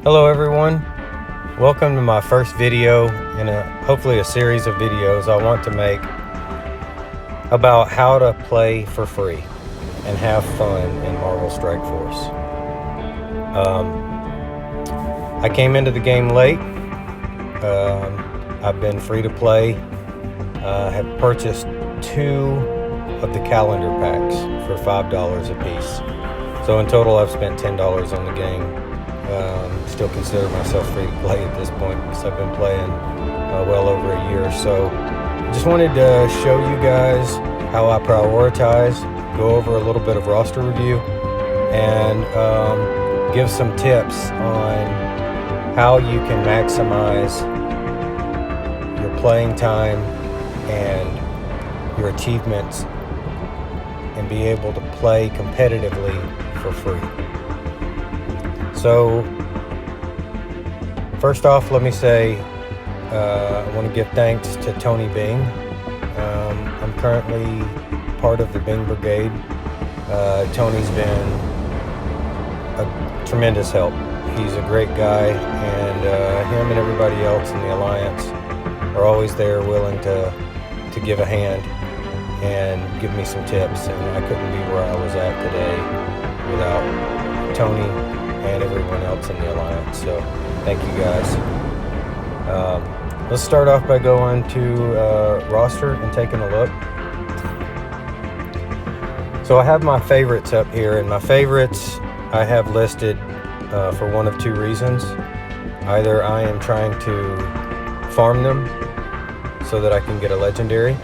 Hello everyone, welcome to my first video in hopefully a series of videos I want to make about how to play for free and have fun in Marvel Strike Force. I came into the game late. I've been free to play. I have purchased 2 of the calendar packs for $5 a piece. So in total I've spent $10 on the game. Still consider myself free to play at this point because I've been playing well over a year. So I just wanted to show you guys how I prioritize, go over a little bit of roster review, and give some tips on how you can maximize your playing time and your achievements and be able to play competitively for free. So first off, let me say I want to give thanks to Tony Bing. I'm currently part of the Bing Brigade. Tony's been a tremendous help. He's a great guy, and him and everybody else in the Alliance are always there willing to give a hand and give me some tips, and I couldn't be where I was at today without Tony and everyone else in the Alliance. So thank you guys. Let's start off by going to roster and taking a look. So I have my favorites up here, and my favorites I have listed for one of 2 reasons. Either I am trying to farm them so that I can get a legendary,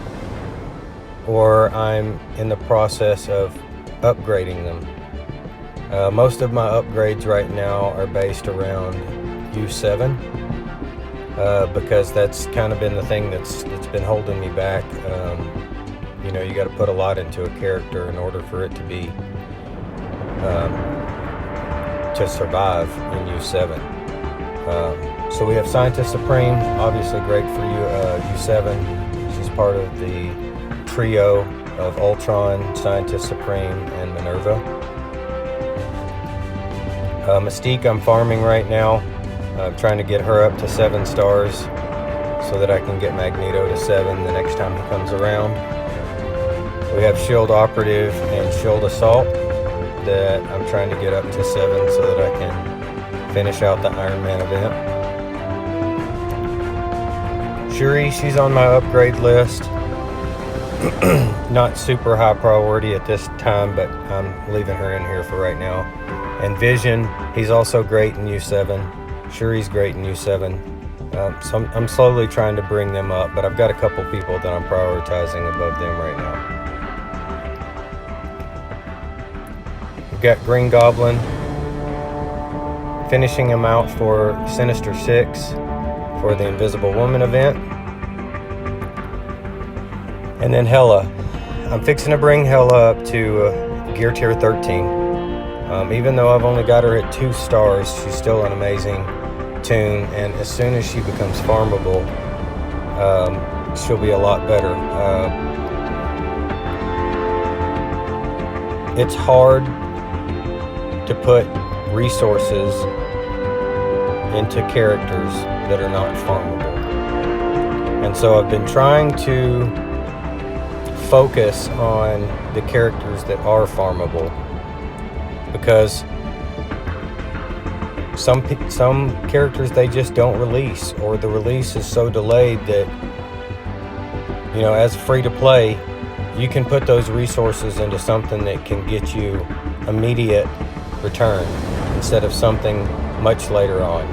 or I'm in the process of upgrading them. Most of my upgrades right now are based around U7 because that's kind of been the thing that's been holding me back. You got to put a lot into a character in order for it to be to survive in U7. So we have Scientist Supreme, obviously great for U7. She's part of the trio of Ultron, Scientist Supreme, and Minerva. Mystique I'm farming right now. I'm trying to get her up to 7 stars so that I can get Magneto to 7 the next time he comes around. We have Shield Operative and Shield Assault that I'm trying to get up to 7 so that I can finish out the Iron Man event. Shuri, she's on my upgrade list. Not super high priority at this time, but I'm leaving her in here for right now. And Vision, he's also great in U7. Shuri's great in U7. So I'm slowly trying to bring them up, but I've got a couple people that I'm prioritizing above them right now. We've got Green Goblin, finishing him out for Sinister 6 for the Invisible Woman event. And then Hela. I'm fixing to bring Hela up to Gear Tier 13. Even though I've only got her at 2 stars, she's still an amazing toon, and as soon as she becomes farmable, she'll be a lot better. It's hard to put resources into characters that are not farmable, and so I've been trying to focus on the characters that are farmable, because some characters they just don't release, or the release is so delayed that, as free to play, you can put those resources into something that can get you immediate return instead of something much later on.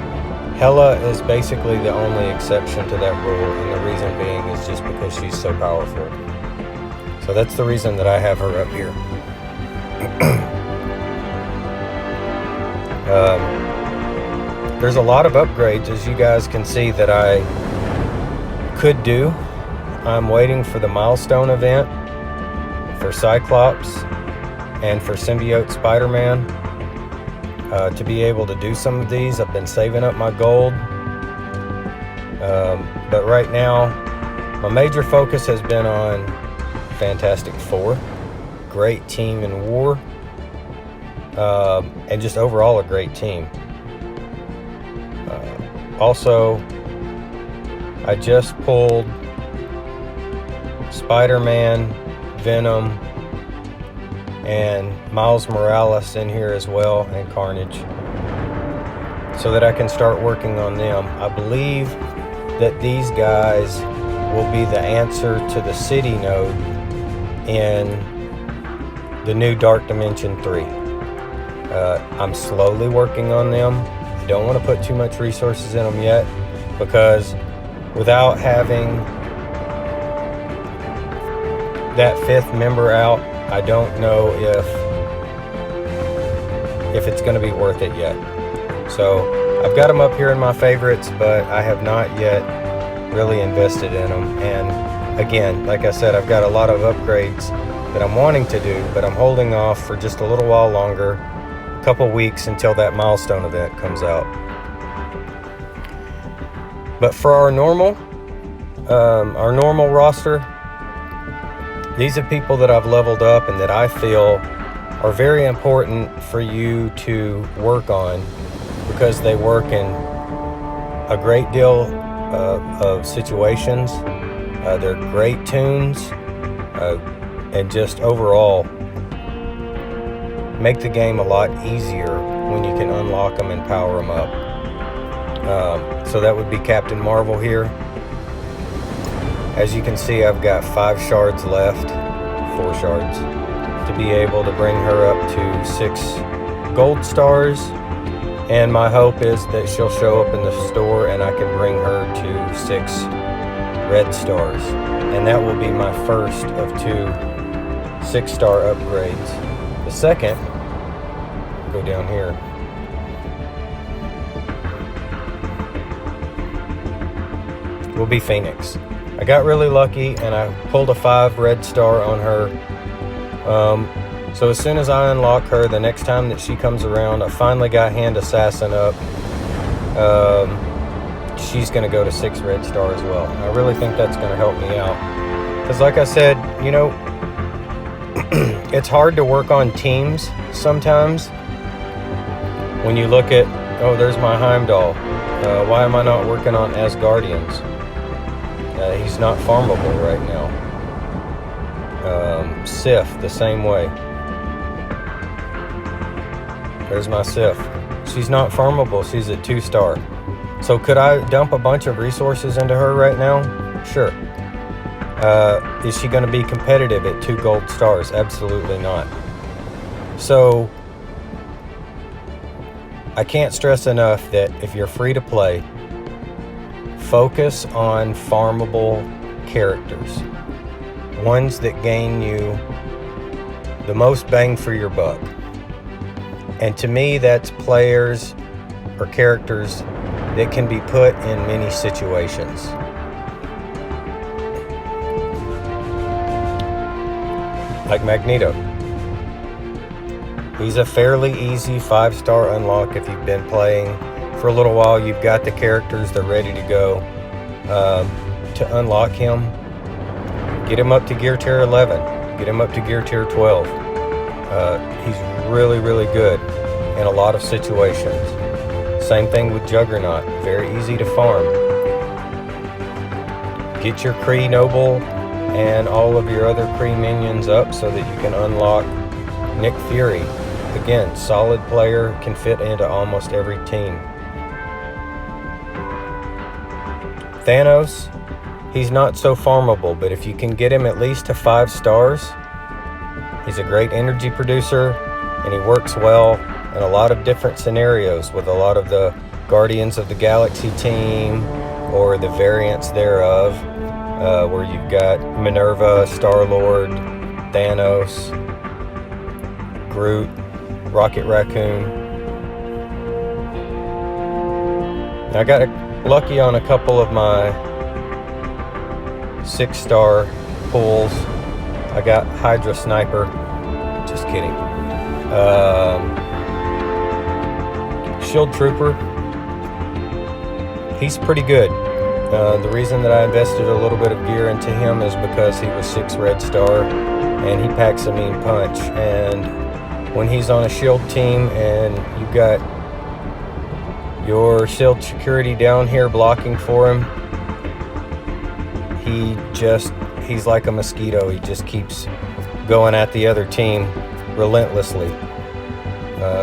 Hela is basically the only exception to that rule, and the reason being is just because she's so powerful. So that's the reason that I have her up here. There's a lot of upgrades, as you guys can see, that I could do. I'm waiting for the milestone event for Cyclops and for Symbiote Spider-Man to be able to do some of these. I've been saving up my gold, but right now my major focus has been on Fantastic Four. Great team in war, and just overall a great team. Also, I just pulled Spider-Man, Venom, and Miles Morales in here as well, and Carnage, so that I can start working on them. I believe that these guys will be the answer to the city node in the new Dark Dimension 3. I'm slowly working on them. I don't want to put too much resources in them yet, because without having that 5th member out, I don't know if it's going to be worth it yet. So I've got them up here in my favorites, but I have not yet really invested in them. And again, like I said, I've got a lot of upgrades that I'm wanting to do, but I'm holding off for just a little while longer, a couple weeks, until that milestone event comes out. But for our normal roster, these are people that I've leveled up and that I feel are very important for you to work on, because they work in a great deal of situations. They're great tunes, and just overall make the game a lot easier when you can unlock them and power them up. So that would be Captain Marvel here. As you can see, I've got 5 shards left, 4 shards, to be able to bring her up to 6 gold stars. And my hope is that she'll show up in the store and I can bring her to 6 red stars. And that will be my first of 2 6-star upgrades. The second, go down here, will be Phoenix. I got really lucky and I pulled a 5 red star on her. So as soon as I unlock her, the next time that she comes around, I finally got Hand Assassin up. She's going to go to 6 red star as well. I really think that's going to help me out. Because like I said, you know, it's hard to work on teams sometimes. When you look at, oh, there's my Heimdall. Why am I not working on Asgardians? He's not farmable right now. Sif, the same way. There's my Sif. She's not farmable. She's at 2-star. So could I dump a bunch of resources into her right now? Sure. Is she going to be competitive at 2 gold stars? Absolutely not. So I can't stress enough that if you're free to play, focus on farmable characters. Ones that gain you the most bang for your buck. And to me, that's players or characters that can be put in many situations. Like Magneto. He's a fairly easy 5-star unlock if you've been playing for a little while. You've got the characters, they're ready to go. To unlock him, get him up to gear tier 11, get him up to gear tier 12. He's really, really good in a lot of situations. Same thing with Juggernaut, very easy to farm. Get your Kree Noble and all of your other Kree minions up so that you can unlock Nick Fury. Again, solid player, can fit into almost every team. Thanos, he's not so farmable, but if you can get him at least to 5 stars, he's a great energy producer, and he works well in a lot of different scenarios with a lot of the Guardians of the Galaxy team or the variants thereof, where you've got Minerva, Star-Lord, Thanos, Groot, Rocket Raccoon. I got lucky on a couple of my 6-star pulls. I got Hydra Sniper. Just kidding. Shield Trooper. He's pretty good. The reason that I invested a little bit of gear into him is because he was 6 red star and he packs a mean punch. And when he's on a shield team and you've got your shield security down here blocking for him, he's like a mosquito. He just keeps going at the other team relentlessly.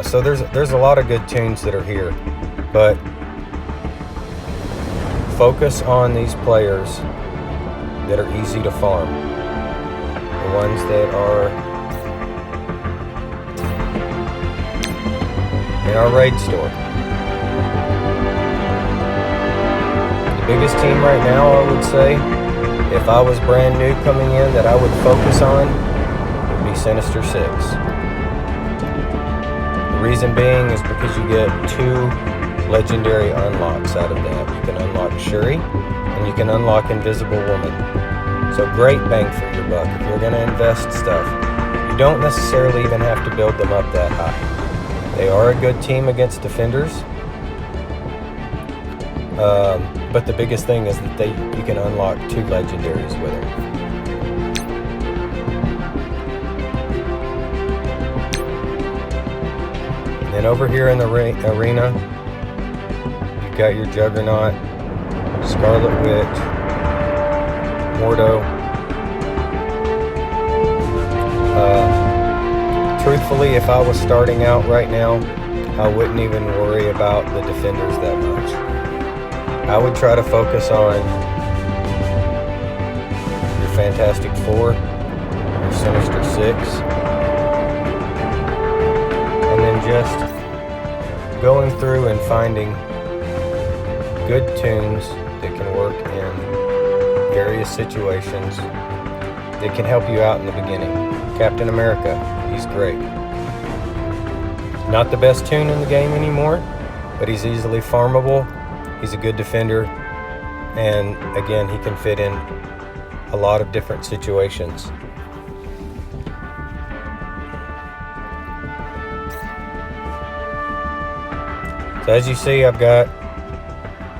So there's a lot of good tunes that are here, but focus on these players that are easy to farm, the ones that are in our raid store. The biggest team right now, I would say, if I was brand new coming in, that I would focus on would be Sinister 6. The reason being is because you get 2 legendary unlocks out of that. You can unlock Shuri and you can unlock Invisible Woman. So great bang for your buck. If you're going to invest stuff, you don't necessarily even have to build them up that high. They are a good team against defenders. But the biggest thing is that you can unlock 2 legendaries with them. And then over here in the arena, you've got your Juggernaut, Scarlet Witch, Mordo. Truthfully, if I was starting out right now, I wouldn't even worry about the defenders that much. I would try to focus on your Fantastic Four, your Sinister 6, and then just going through and finding good tunes that can work in various situations that can help you out in the beginning. Captain America, he's great. Not the best tune in the game anymore, but he's easily farmable. He's a good defender, and again, he can fit in a lot of different situations. So as you see, I've got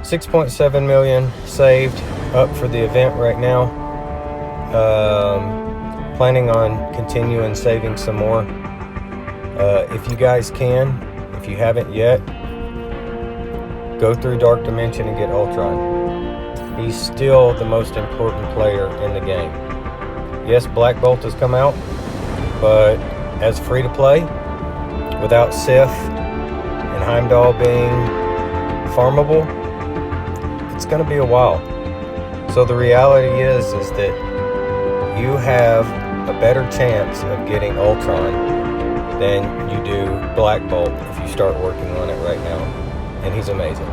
6.7 million saved up for the event right now. Planning on continuing saving some more. If you guys can, if you haven't yet, go through Dark Dimension and get Ultron. He's still the most important player in the game. Yes, Black Bolt has come out, but as free to play, without Sif and Heimdall being farmable, it's going to be a while. So the reality is that you have a better chance of getting Ultron than you do Black Bolt if you start working on it right now. And he's amazing.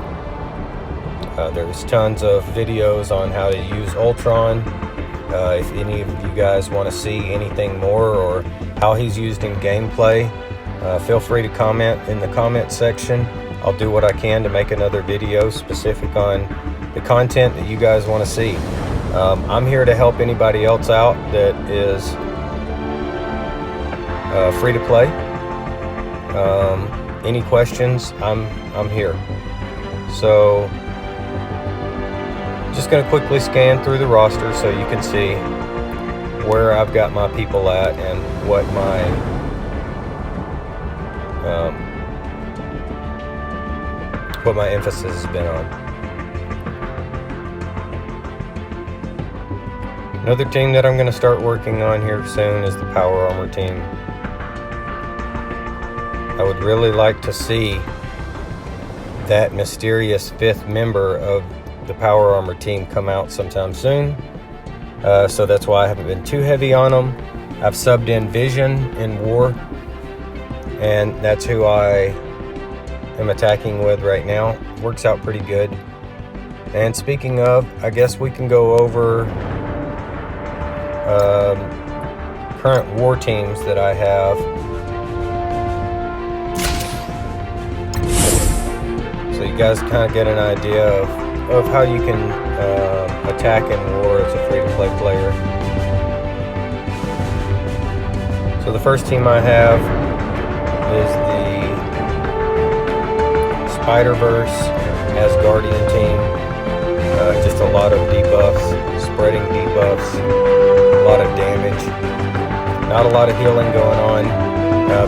There's tons of videos on how to use Ultron. If any of you guys want to see anything more or how he's used in gameplay, feel free to comment in the comment section. I'll do what I can to make another video specific on the content that you guys want to see. I'm here to help anybody else out that is free to play. Any questions, I'm here. So just going to quickly scan through the roster so you can see where I've got my people at and what my emphasis has been on. Another team that I'm going to start working on here soon is the Power Armor team. I would really like to see that mysterious 5th member of the Power Armor team come out sometime soon. So that's why I haven't been too heavy on them. I've subbed in Vision in War, and that's who I am attacking with right now. Works out pretty good. And speaking of, I guess we can go over current war teams that I have. So you guys kind of get an idea of how you can attack in war as a free-to-play player. So the first team I have is the Spider-Verse Asgardian team. Just a lot of debuffs, spreading debuffs, a lot of damage. Not a lot of healing going on,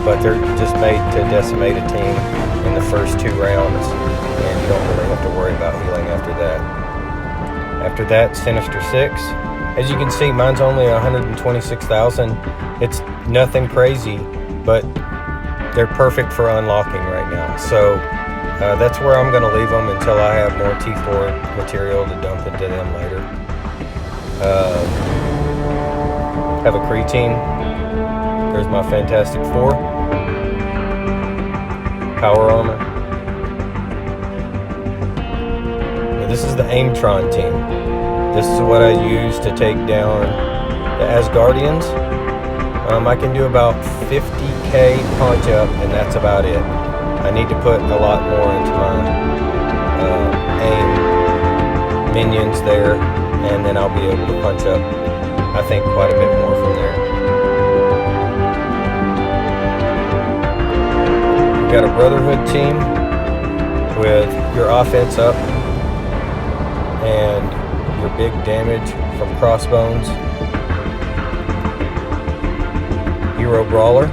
but they're just made to decimate a team in the first 2 rounds. and you don't really have to worry about healing after that. After that, Sinister 6. As you can see, mine's only 126,000. It's nothing crazy, but they're perfect for unlocking right now. So that's where I'm going to leave them until I have more T4 material to dump into them later. Have a Kree team. There's my Fantastic Four. Power armor. Now, this is the Aimtron team. This is what I use to take down the Asgardians. I can do about 50k punch up, and that's about it. I need to put a lot more into my aim minions there, and then I'll be able to punch up, I think, quite a bit more from there. We've got a Brotherhood team with your offense up and your big damage from crossbones. Hero Brawler.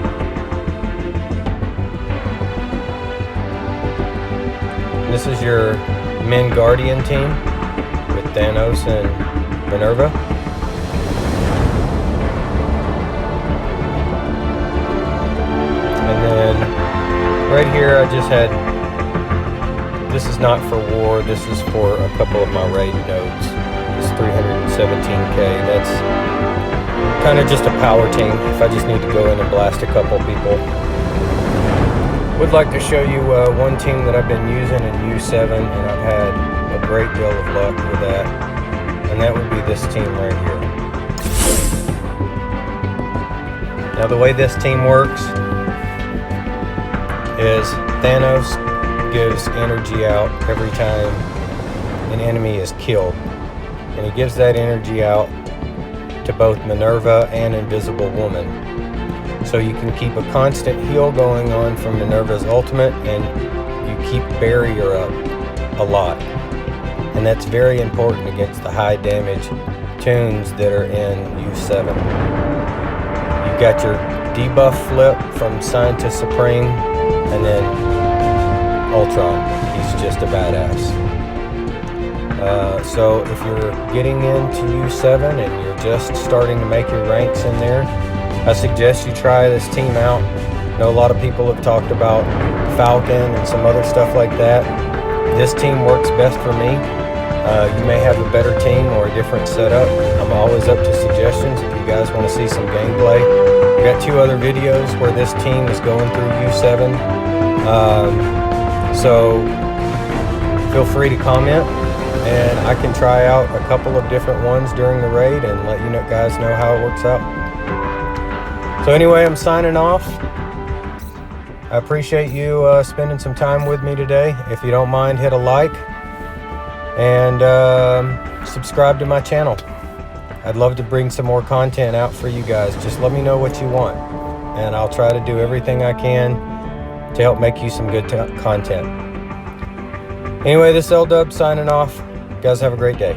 This is your Men Guardian team with Thanos and Minerva. And then right here I just had, this is not for war, this is for a couple of my raid nodes. It's 317k. That's kind of just a power team if I just need to go in and blast a couple people. Would like to show you one team that I've been using in U7, and I've had a great deal of luck with that, and that would be this team right here. Now the way this team works is Thanos gives energy out every time an enemy is killed, and he gives that energy out to both Minerva and Invisible Woman. So you can keep a constant heal going on from Minerva's ultimate, and you keep barrier up a lot. And that's very important against the high damage tunes that are in U7. You've got your debuff flip from Scientist Supreme, and then Ultron. He's just a badass. So if you're getting into U7 and you're just starting to make your ranks in there, I suggest you try this team out. I know a lot of people have talked about Falcon and some other stuff like that. This team works best for me. You may have a better team or a different setup. I'm always up to suggestions if you guys want to see some gameplay. I've got 2 other videos where this team is going through U7. So feel free to comment, and I can try out a couple of different ones during the raid and let you guys know how it works out. So anyway, I'm signing off. I appreciate you spending some time with me today. If you don't mind, hit a like and subscribe to my channel. I'd love to bring some more content out for you guys. Just let me know what you want, and I'll try to do everything I can to help make you some good content. Anyway, this is L-Dub signing off. You guys have a great day.